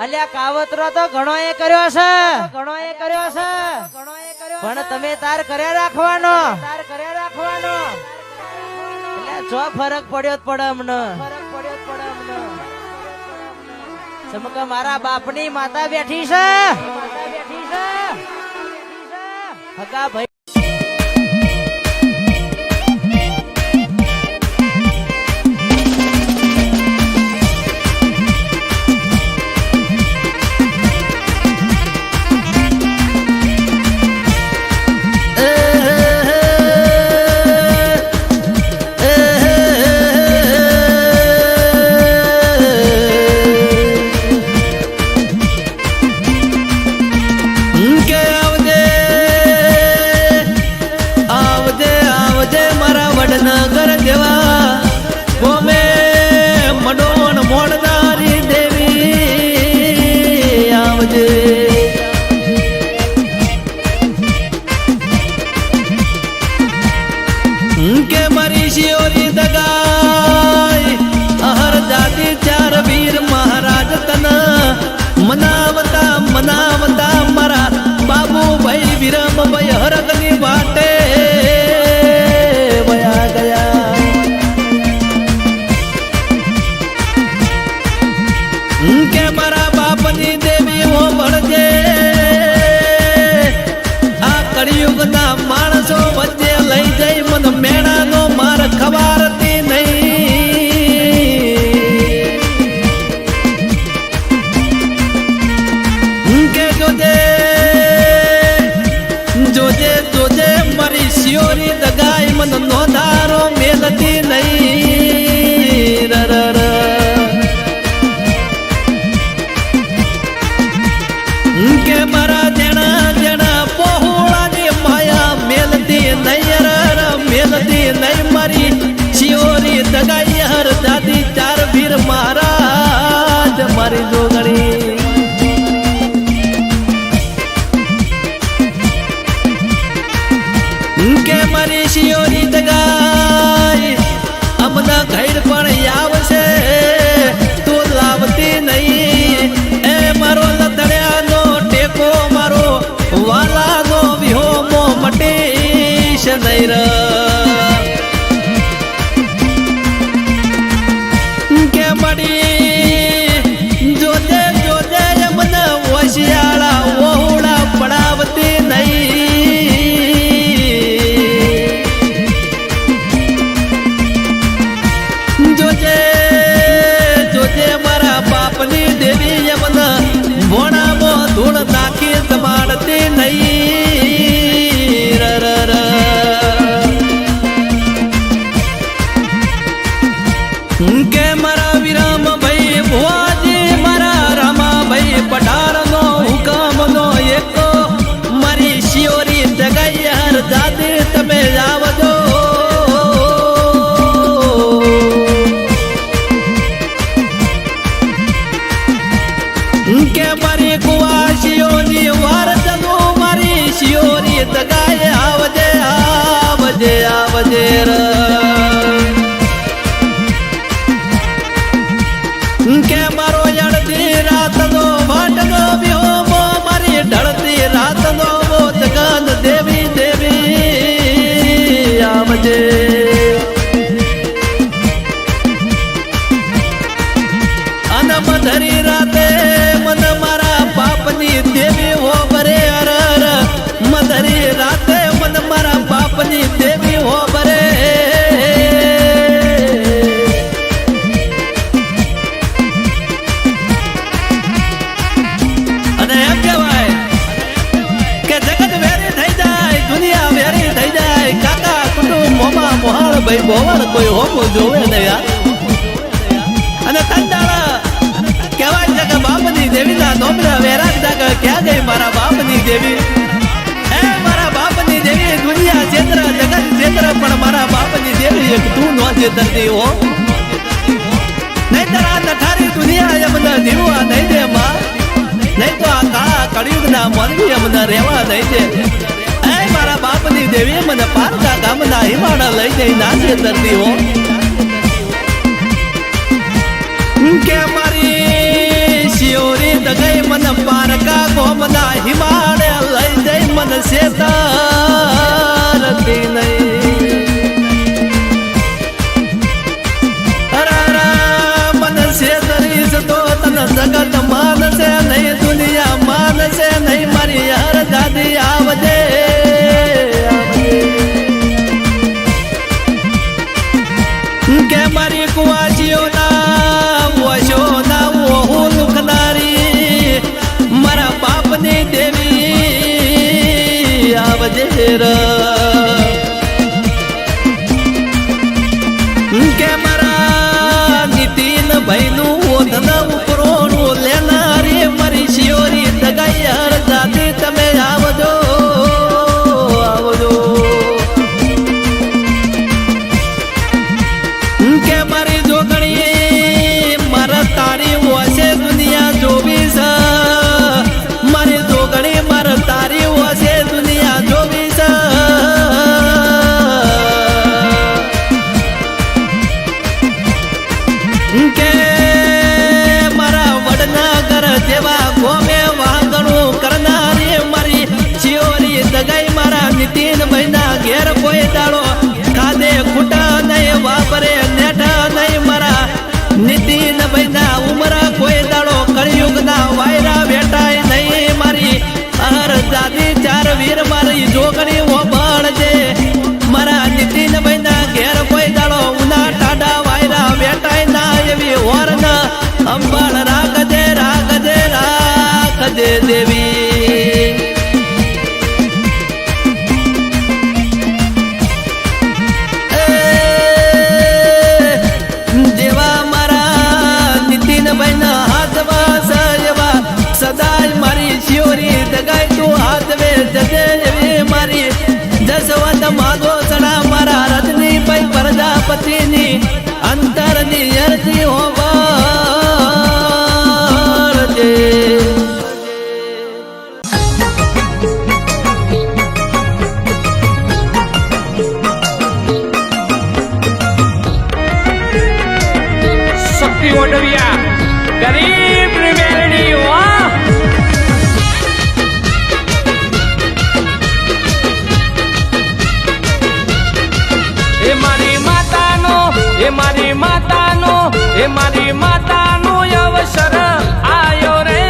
અલ્યા કાવતરો તો ઘણો એ કર્યો છે, પણ તમે તાર કર્યા રાખવાનો. એટલે જો ફરક પડ્યો જ પડે અમને. સમકા મારા બાપની માતા બેઠી છે. હગા ભાઈ કે મારી શિયોરી દગાઈ અહર જાતિ ચાર વીર મહારાજ તન મનાવતા મારા બાબુ ભાઈ વિરમ ભાઈ હરગની વાટે વયા ગયા. કે મારા બાપની દેવી હો ભળજે આ કળિયુગના માણસો વચ્ચે લઈ જઈ મન મેળાનો માર ખવારતી નહીં. કે જોજે મારી શિયોરી દગાઈ મન નો ધારો મેલતી નહીં. કે મારા જેણા પહોળાની માયા મેલતી નહીં, મેલતી નહીં મારી શિયોરી દગાઈ હર દાદી ચાર વીર મહારાજ મારી જોગણી. કે મારી શિયોરી દગાઈ અમના ઘર પણ આવશે તું લાવતી નહીં. એ મારો લતડ્યાનો ટેકો મારો વાલાનો વિહોમો મટીશ નહીં. કે મળી જોજે મને હોશિયાળા ઓહુડા પડાવતી નહીં. જોજે મારા બાપની દેવી મને ભોણામાં ધૂળ નાખી જમાડતી નહીં. કે મારા વિરામ ભાઈ ભુવાજી મારા રામા ભાઈ પઢારનો હુકમનો એક મારી શિયોરી જગાઈ હર દાદી તમે આવજો. કે મારી કુવાશીઓની વાર ચલો મારી શિયોરી દગાઈ આવજે આવજે આવજે. કે મારો અડધી રાતનો વાટનો વિહોમો મારી ઢળતી રાતનો મોતગાન દેવી દેવી આવજે. અને મધરી રાતે મન મારા બાપની દેવી હો બરે અરર મધરી રાતે મન મારા બાપની દેવી હો બરે. અને એમ કહેવાય કે જગત વેરી થઈ જાય, દુનિયા વેરી થઈ જાય. કાકા કુટુંબ મોમા મોહાળ ભાઈ બોવળ કોઈ હોમું જોવે નહીં યાર. અને કંટાળા કહેવાય છે કે બાપની દેવીના નોમરા વેરાગ જાગે ક્યાં ગઈ મારા બાપની દેવી. એ મારા બાપની દેવી દુનિયા ચેત્ર જગત ચેત્ર પણ મારા બાપની દેવી એક તું નો ચેતરતી હો. નહીતર આ નઠારી દુનિયા એમને જીવવા નહીં દે માં, નહીં તો આ કાળા કળિયુગના મોનવી એમને રહેવા નહીં દે. એ મારા બાપની દેવી મને પારકા ગામના હિમાડા લઈ જઈ ના ચેતરતી હો. કે મારી શિયોરી જેવા ગોમે વાગણું કરનારી મારી શિયોરી દગાઈ મારા નીતિન મહિના ઘેર કોઈ દાડો ખાધે ખૂટા નહીં વાપરે નેઠા નહીં મારા નીતિન મહિના ઉમરા કોઈ દાડો કળિયુગના વાયરા બેટાય નહીં મારી અહર દાદી ચાર વીર મારી જોગણી ઓબળજે મારા નીતિન મહિના ઘેર કોઈ દાડો ઉના ટાડા વાયરા બેટાય ના એવી ઓરન અંબાળ રાખજે રાખજે રાખજે દેવી જેવા મારા નીતિન ભાઈના હાથમાં સયવા સદાય મારી શિયોરી દગાઈ તું હાથવે જજે એવી મારી જસવંત માધો સડા મારા રજની ભાઈ પ્રજાપતિની અંતરની અરજી હોવાળજે શક્તિ ઓડવિયા ગરીબ મેરડી વાહ એ મારી માતાનો એ મારી માતાનો એ મારી માતાનો અવસર આયો રે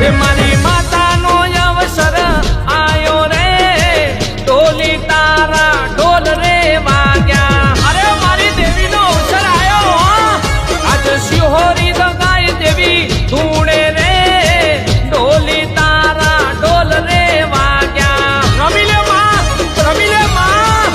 એ મારી માતાનો અવસર આયો રે ઢોલી તારા ઢોલ રે વાગ્યા અરે મારી દેવીનો અવસર આયો આજ શિહોરી દગાઈ દેવી ધૂણે રે ઢોલી તારા ઢોલ રે વાગ્યા રમી લે માં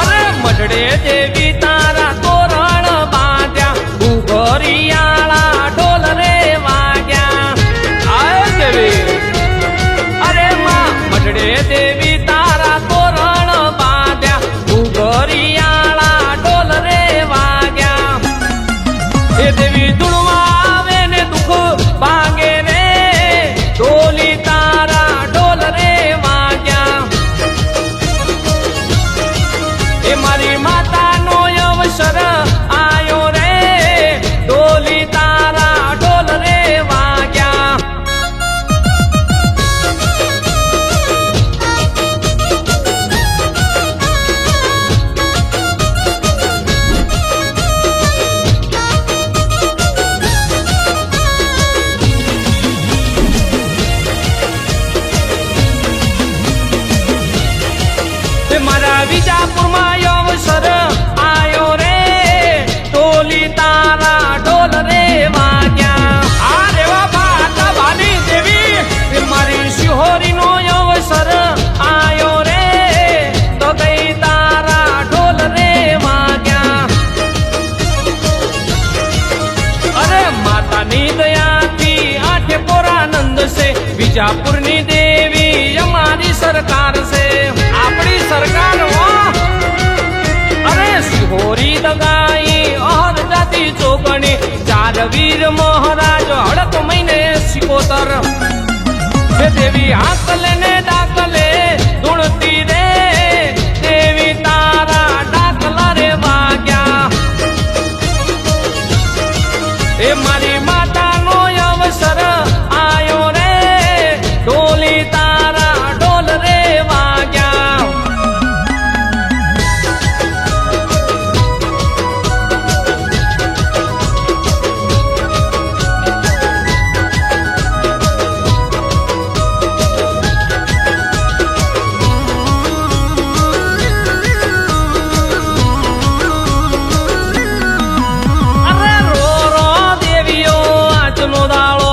અરે મઢડે દેવી તારા તોરણ બાંધ્યા ઉગોરિયાળા ઢોલ રે વાગ્યા આય દેવી અરે માં મઢડે દેવી તારા તોરણ બાંધ્યા ઉગોરિયાળા ઢોલ રે વાગ્યા એ દેવી ધૂળવા આવે ને દુઃખ ભાંગે રે ઢોલી તારા ઢોલ રે વાગ્યા એ મારી માતાનો અવસર આયો રે ઢોલી તારા ઢોલ રે વાગ્યા એ મારા વિજાપુરમાં અવસર આયો રે ઢોલી તારા ઢોલ રે વાગ્યા આ રેવા બાટા બાની દેવી એ મારી શિહોરીનો અવસર આયો રે તો ગઈ તારા ઢોલ રે વાગ્યા અરે માતાની દયાથી આઠે પોરાનંદ છે વિજાપુરની દેવી અમારી સરકાર છે આપણી સરકાર હો અરે શિહોરી દગાઈ અહર જાતિ ચોગણી ચાર વીર મહારાજ હડક મહિને સિકોતર હે દેવી હાકલે ને ડાકલે ધૂણતી રે દેવી તારા ડાકલા રે વાગ્યા એ મારી માતાનો અવસર આયો રે ઢોલી તારા ઢોલ રે વાગ્યા અરે રો રો દેવીઓ આજનો દાડો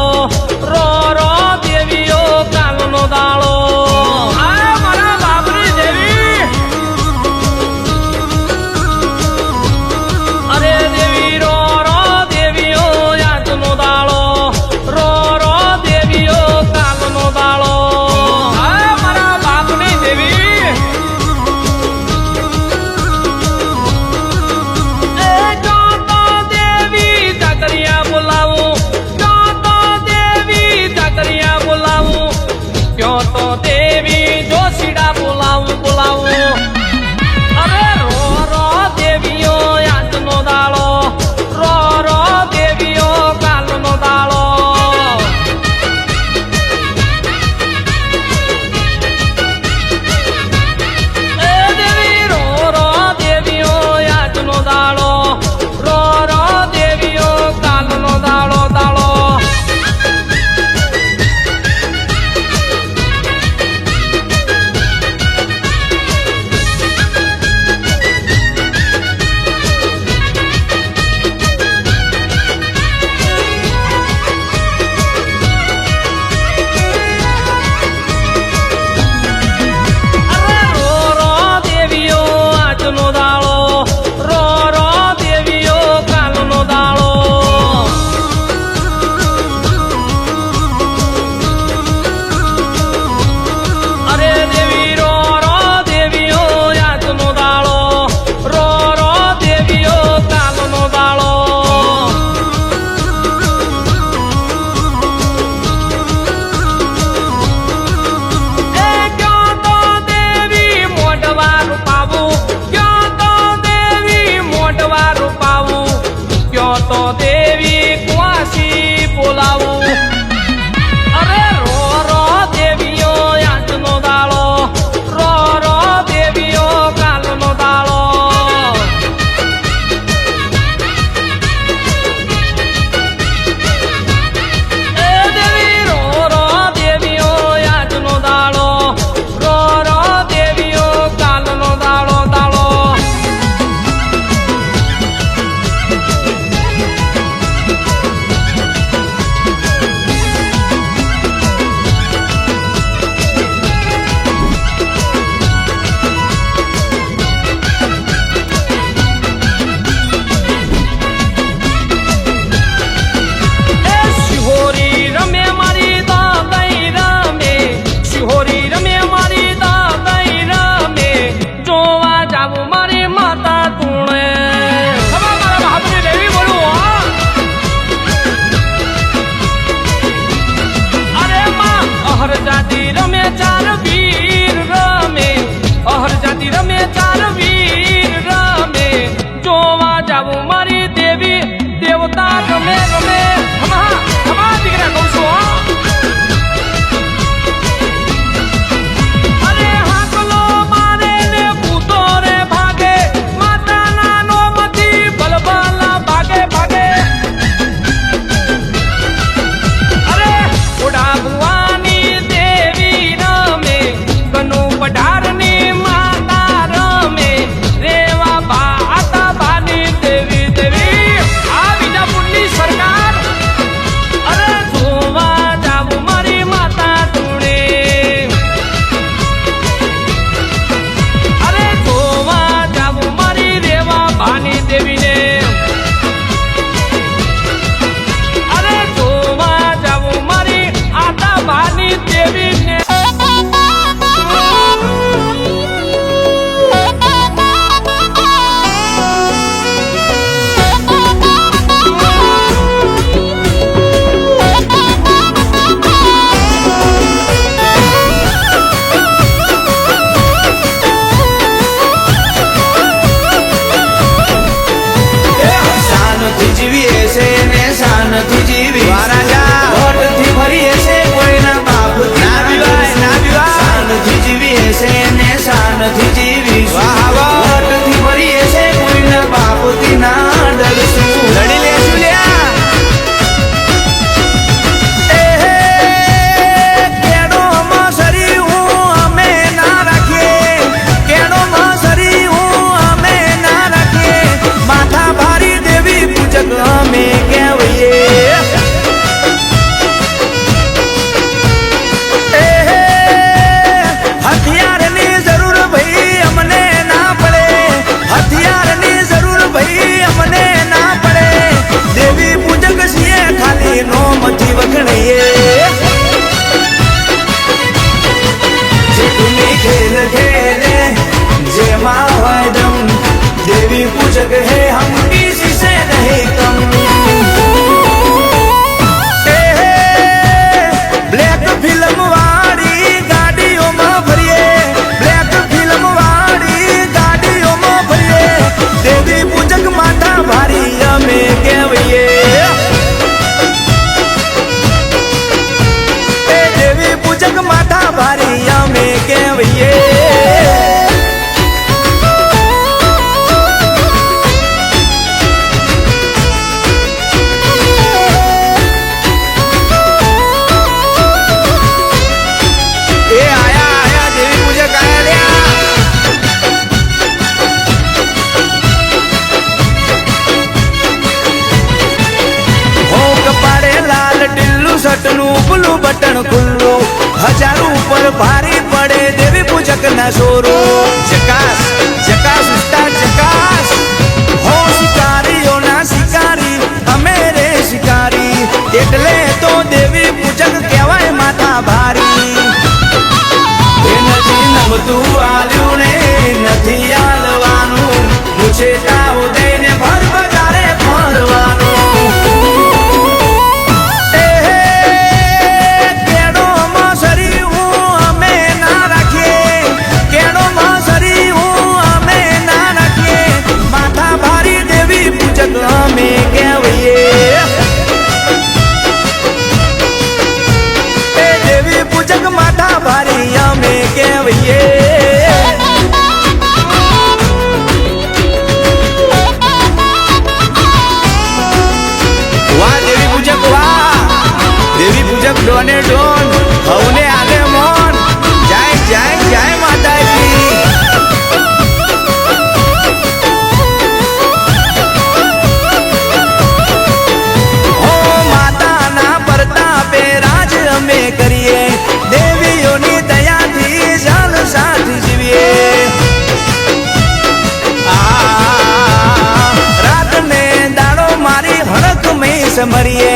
ખુલ્લું બટન ખુલ્લું હજારો ઉપર ભારી પડે દેવી પૂજક ના સોરો જકાસ જકાસ ઉસ્તાદ જકાસ હો શિકારીઓના શિકારી અમે રે શિકારી એટલે તો દેવી પૂજક કહેવાય માતા ભારી એ નથી નમતું આલ્યું ને નથી આલવાનું પૂછે તાવ દઈને ભર બજારે ફરવાનું અમે કહેવીએ એ દેવી પૂજક માતા ભારી અમે કહેવીએ વાહ દેવી પૂજક વાહ દેવી પૂજક ડોને ડોન હવને આલે મોન જય જય જય માતાજી અમે કરીએ દેવીઓની દયાથી જાન સાથ જીવીએ રાત ને દાડો મારી હડક મેં સમરીએ